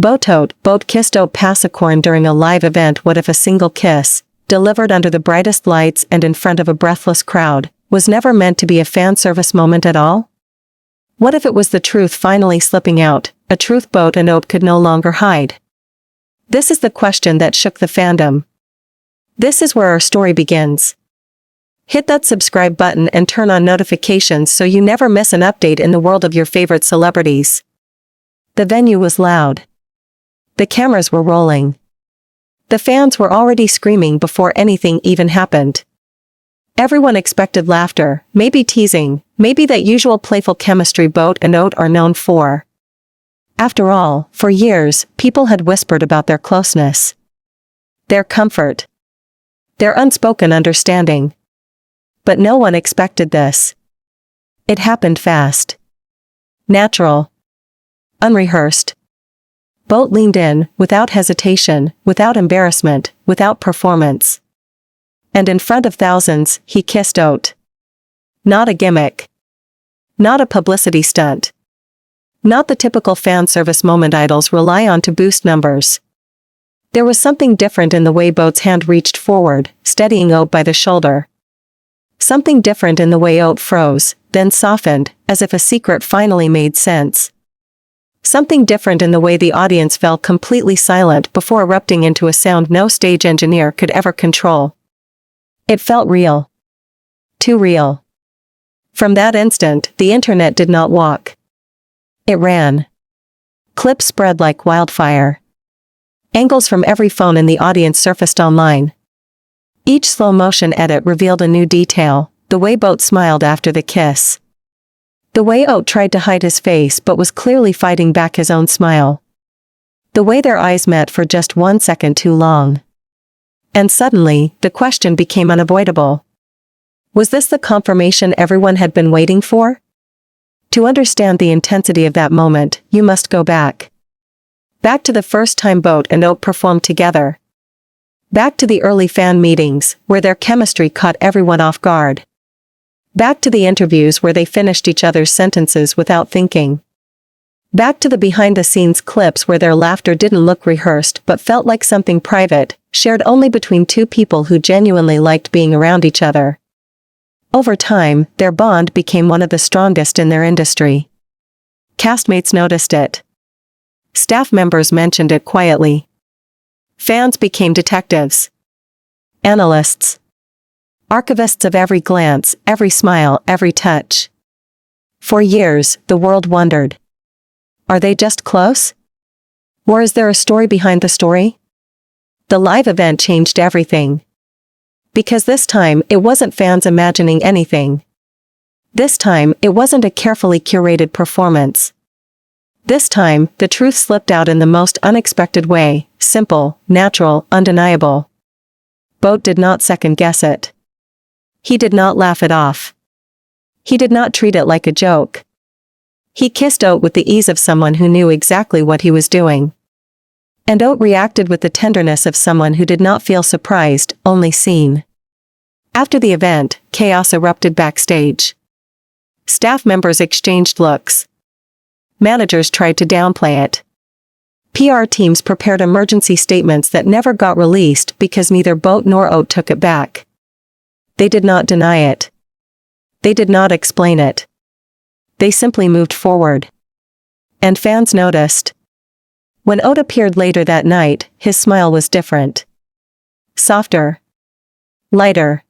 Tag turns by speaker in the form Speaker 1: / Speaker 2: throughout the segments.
Speaker 1: Boat kissed Oat Passacorn during a live event. What if a single kiss, delivered under the brightest lights and in front of a breathless crowd, was never meant to be a fan service moment at all? What if it was the truth finally slipping out, a truth Boat and Oat could no longer hide? This is the question that shook the fandom. This is where our story begins. Hit that subscribe button and turn on notifications so you never miss an update in the world of your favorite celebrities. The venue was loud. The cameras were rolling. The fans were already screaming before anything even happened. Everyone expected laughter, maybe teasing, maybe that usual playful chemistry Boat and Oat are known for. After all, for years, people had whispered about their closeness, their comfort, their unspoken understanding. But no one expected this. It happened fast. Natural. Unrehearsed. Boat leaned in, without hesitation, without embarrassment, without performance. And in front of thousands, he kissed Oat. Not a gimmick. Not a publicity stunt. Not the typical fan service moment idols rely on to boost numbers. There was something different in the way Boat's hand reached forward, steadying Oat by the shoulder. Something different in the way Oat froze, then softened, as if a secret finally made sense. Something different in the way the audience fell completely silent before erupting into a sound no stage engineer could ever control. It felt real. Too real. From that instant, the internet did not walk. It ran. Clips spread like wildfire. Angles from every phone in the audience surfaced online. Each slow-motion edit revealed a new detail, the way Boat smiled after the kiss. The way Oat tried to hide his face but was clearly fighting back his own smile. The way their eyes met for just 1 second too long. And suddenly, the question became unavoidable. Was this the confirmation everyone had been waiting for? To understand the intensity of that moment, you must go back. Back to the first time Boat and Oat performed together. Back to the early fan meetings, where their chemistry caught everyone off guard. Back to the interviews where they finished each other's sentences without thinking. Back to the behind-the-scenes clips where their laughter didn't look rehearsed but felt like something private, shared only between two people who genuinely liked being around each other. Over time, their bond became one of the strongest in their industry. Castmates noticed it. Staff members mentioned it quietly. Fans became detectives. Analysts. Archivists of every glance, every smile, every touch. For years, the world wondered. Are they just close? Or is there a story behind the story? The live event changed everything. Because this time, it wasn't fans imagining anything. This time, it wasn't a carefully curated performance. This time, the truth slipped out in the most unexpected way, simple, natural, undeniable. Boat did not second-guess it. He did not laugh it off. He did not treat it like a joke. He kissed Oat with the ease of someone who knew exactly what he was doing. And Oat reacted with the tenderness of someone who did not feel surprised, only seen. After the event, chaos erupted backstage. Staff members exchanged looks. Managers tried to downplay it. PR teams prepared emergency statements that never got released because neither Boat nor Oat took it back. They did not deny it. They did not explain it. They simply moved forward. And fans noticed. When Oat appeared later that night, his smile was different. Softer. Lighter.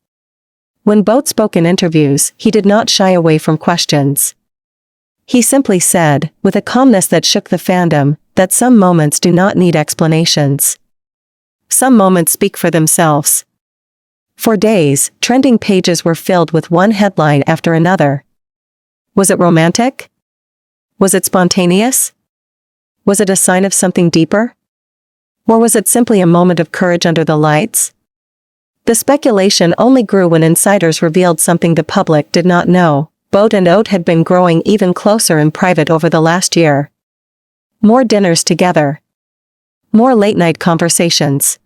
Speaker 1: When Boat spoke in interviews, he did not shy away from questions. He simply said, with a calmness that shook the fandom, that some moments do not need explanations. Some moments speak for themselves. For days, trending pages were filled with one headline after another. Was it romantic? Was it spontaneous? Was it a sign of something deeper? Or was it simply a moment of courage under the lights? The speculation only grew when insiders revealed something the public did not know. Boat and Oat had been growing even closer in private over the last year. More dinners together. More late-night conversations.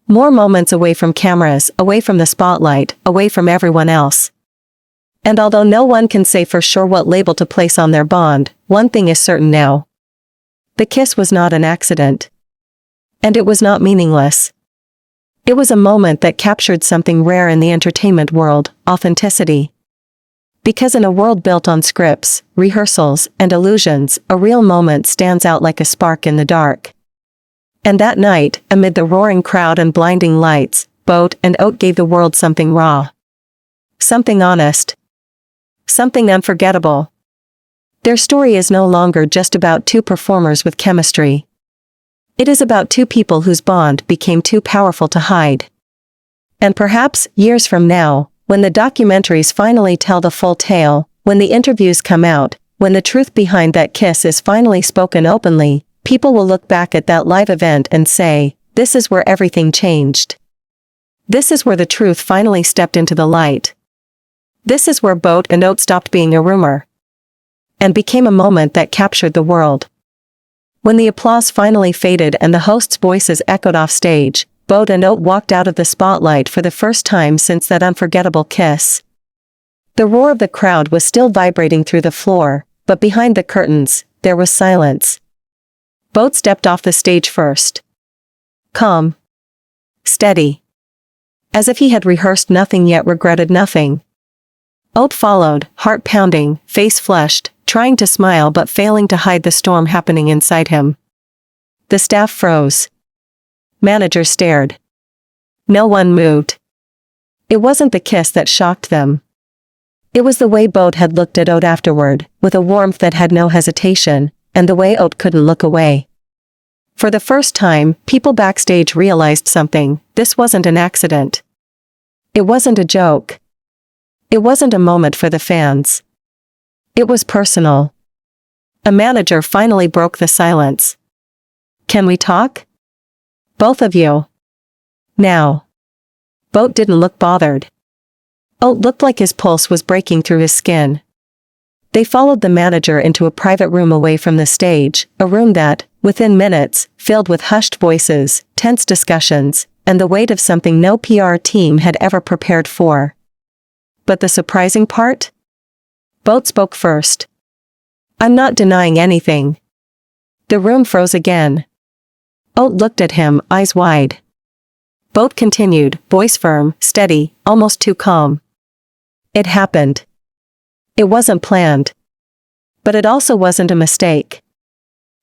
Speaker 1: More moments away from cameras, away from the spotlight, away from everyone else. And although no one can say for sure what label to place on their bond, one thing is certain now. The kiss was not an accident. And it was not meaningless. It was a moment that captured something rare in the entertainment world: authenticity. Because in a world built on scripts, rehearsals, and illusions, a real moment stands out like a spark in the dark. And that night, amid the roaring crowd and blinding lights, Boatoat gave the world something raw. Something honest. Something unforgettable. Their story is no longer just about two performers with chemistry. It is about two people whose bond became too powerful to hide. And perhaps, years from now, when the documentaries finally tell the full tale, when the interviews come out, when the truth behind that kiss is finally spoken openly, people will look back at that live event and say, this is where everything changed. This is where the truth finally stepped into the light. This is where Boatoat stopped being a rumor and became a moment that captured the world. When the applause finally faded and the hosts' voices echoed off stage, Boatoat walked out of the spotlight for the first time since that unforgettable kiss. The roar of the crowd was still vibrating through the floor, but behind the curtains, there was silence. Boat stepped off the stage first. Calm. Steady. As if he had rehearsed nothing yet regretted nothing. Oat followed, heart pounding, face flushed, trying to smile but failing to hide the storm happening inside him. The staff froze. Managers stared. No one moved. It wasn't the kiss that shocked them. It was the way Boat had looked at Oat afterward, with a warmth that had no hesitation, and the way Oat couldn't look away. For the first time, people backstage realized something: this wasn't an accident. It wasn't a joke. It wasn't a moment for the fans. It was personal. A manager finally broke the silence. Can we talk? Both of you. Now. Boat didn't look bothered. Oat looked like his pulse was breaking through his skin. They followed the manager into a private room away from the stage, a room that, within minutes, filled with hushed voices, tense discussions, and the weight of something no PR team had ever prepared for. But the surprising part? Boat spoke first. I'm not denying anything. The room froze again. Oat looked at him, eyes wide. Boat continued, voice firm, steady, almost too calm. It happened. It wasn't planned. But it also wasn't a mistake.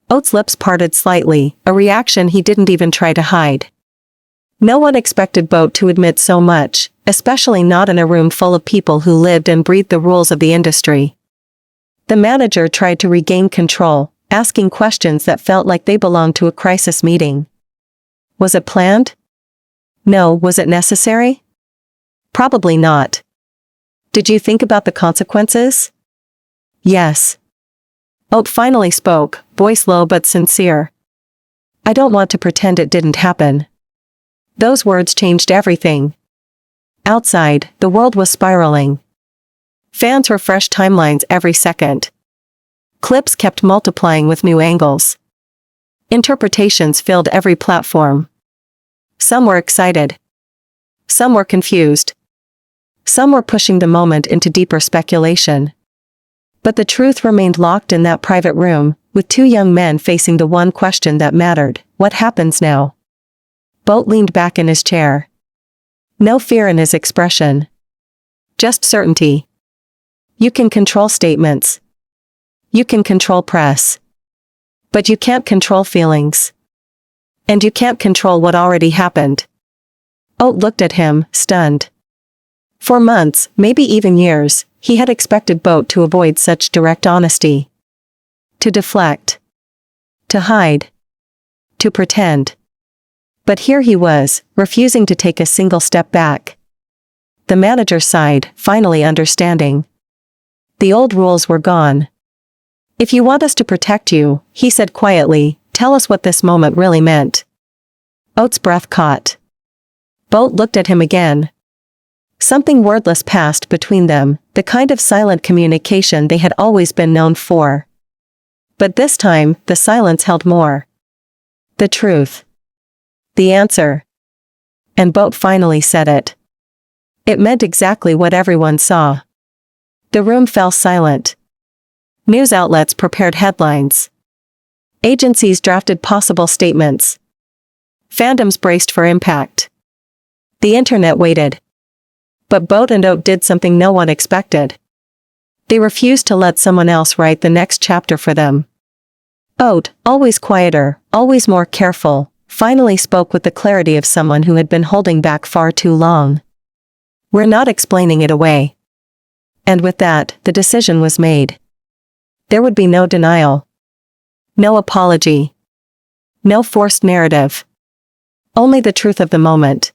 Speaker 1: Oat's lips parted slightly, a reaction he didn't even try to hide. No one expected Boat to admit so much, especially not in a room full of people who lived and breathed the rules of the industry. The manager tried to regain control, asking questions that felt like they belonged to a crisis meeting. Was it planned? No. Was it necessary? Probably not. Did you think about the consequences? Yes. Oat finally spoke, voice low but sincere. I don't want to pretend it didn't happen. Those words changed everything. Outside, the world was spiraling. Fans refreshed timelines every second. Clips kept multiplying with new angles. Interpretations filled every platform. Some were excited. Some were confused. Some were pushing the moment into deeper speculation. But the truth remained locked in that private room, with two young men facing the one question that mattered: what happens now? Boat leaned back in his chair. No fear in his expression. Just certainty. You can control statements. You can control press. But you can't control feelings. And you can't control what already happened. Oat looked at him, stunned. For months, maybe even years, he had expected Boat to avoid such direct honesty. To deflect. To hide. To pretend. But here he was, refusing to take a single step back. The manager sighed, finally understanding. The old rules were gone. If you want us to protect you, he said quietly, tell us what this moment really meant. Oat's breath caught. Boat looked at him again. Something wordless passed between them, the kind of silent communication they had always been known for. But this time, the silence held more. The truth. The answer. And Boat finally said it. It meant exactly what everyone saw. The room fell silent. News outlets prepared headlines. Agencies drafted possible statements. Fandoms braced for impact. The internet waited. But Boatoat did something no one expected. They refused to let someone else write the next chapter for them. Oat, always quieter, always more careful, finally spoke with the clarity of someone who had been holding back far too long. "We're not explaining it away." And with that, the decision was made. There would be no denial. No apology. No forced narrative. Only the truth of the moment.